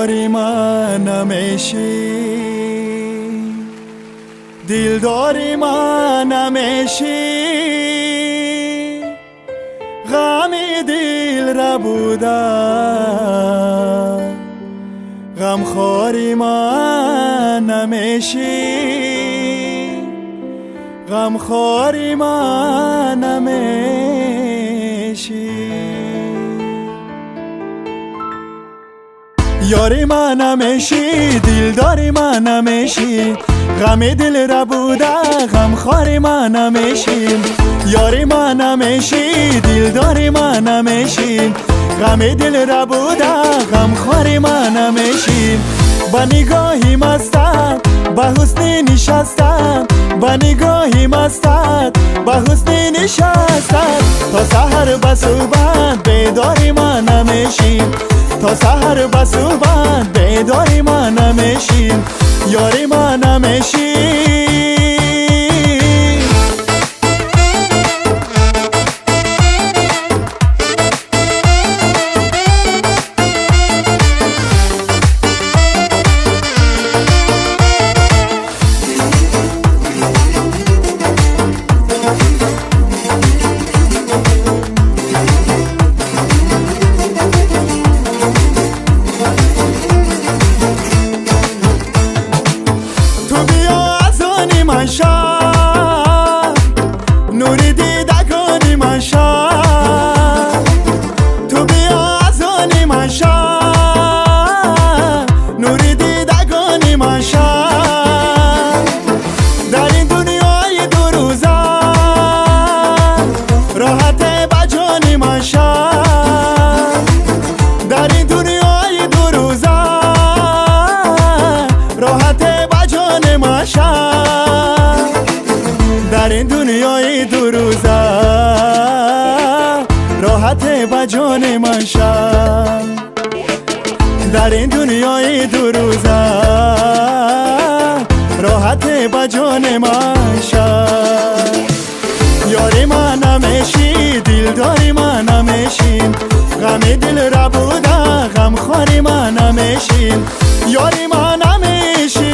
یاری من نمیشی، دلداری من نمیشی، غمی دل را بودن غم خواری من نمیشی، غم خواری من نمیشی. یاری من نمیشی، دلداری من نمیشی، غم دل را بوده غم خواری من نمیشی. یاری من نمیشی، دلداری من نمیشی، غم دل را بوده غم خواری من نمیشی. با نگاهی مستت با حسن نشستت، با نگاهی مستت با حسن نشستت، تا سحر با صبح بیداری من نمیشی، تا سحر با صبح بیداری من نمیشی. یاری من نمیشی. نوری دیدگانی من شد، تو بیا از آنی من شد، نوری دیدگانی من شد. در این دنیای دو روزه راحت بجانی من شد، در این دنیای دو روزه راحت بجانی من شد، در این دنیای دو روزه راحت با جان من شد، در این دنیای دو روزه راحت با جان من شد. یاری من نمیشی، دلداری من نمیشی، غم دل را بوده غم خواری من نمیشی. یاری من نمیشی.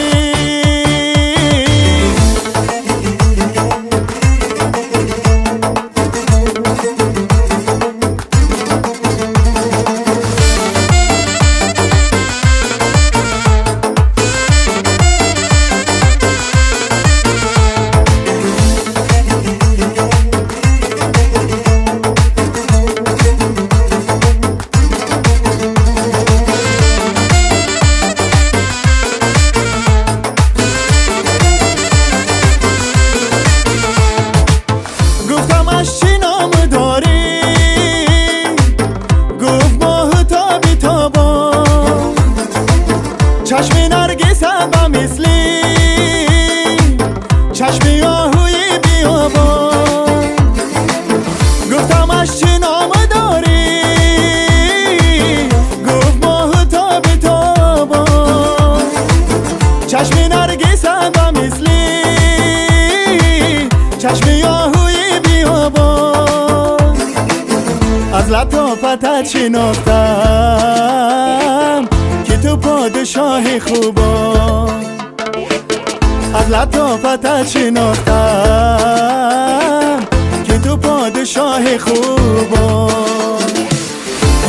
چی نام داری؟ گفت ماه تا بیتابان، چشم نرگس با مثلی، چشم آهوی بیابان. گفتمش چی نام داری؟ گفت ماه تا بیتابان، چشم نرگس با مثلی، چشم آهوی از لطافتت شناختم که تو پادشاه خوبان، از لطافتت شناختم که تو پادشاه خوبان.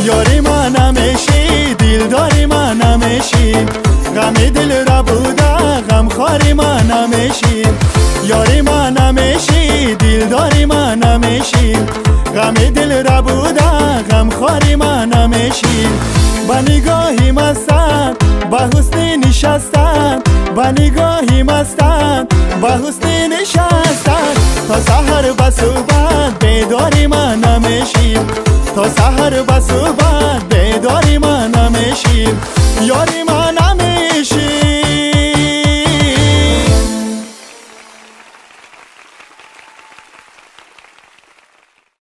یاری من نمیشی، دلداری من نمیشی، غم دل را بوده غم خواری من نمیشی. یاری من نمیشی، دلداری من نمیشی، غم دل را بوده غم خواری من نمیشی. با نگاهی مستت با حسن نشستت، با نگاهی مستت با حسن نشستت، تا سحر با صبح بیداری من نمیشی، تا سحر با صبح بیداری من نمیشی. یاری من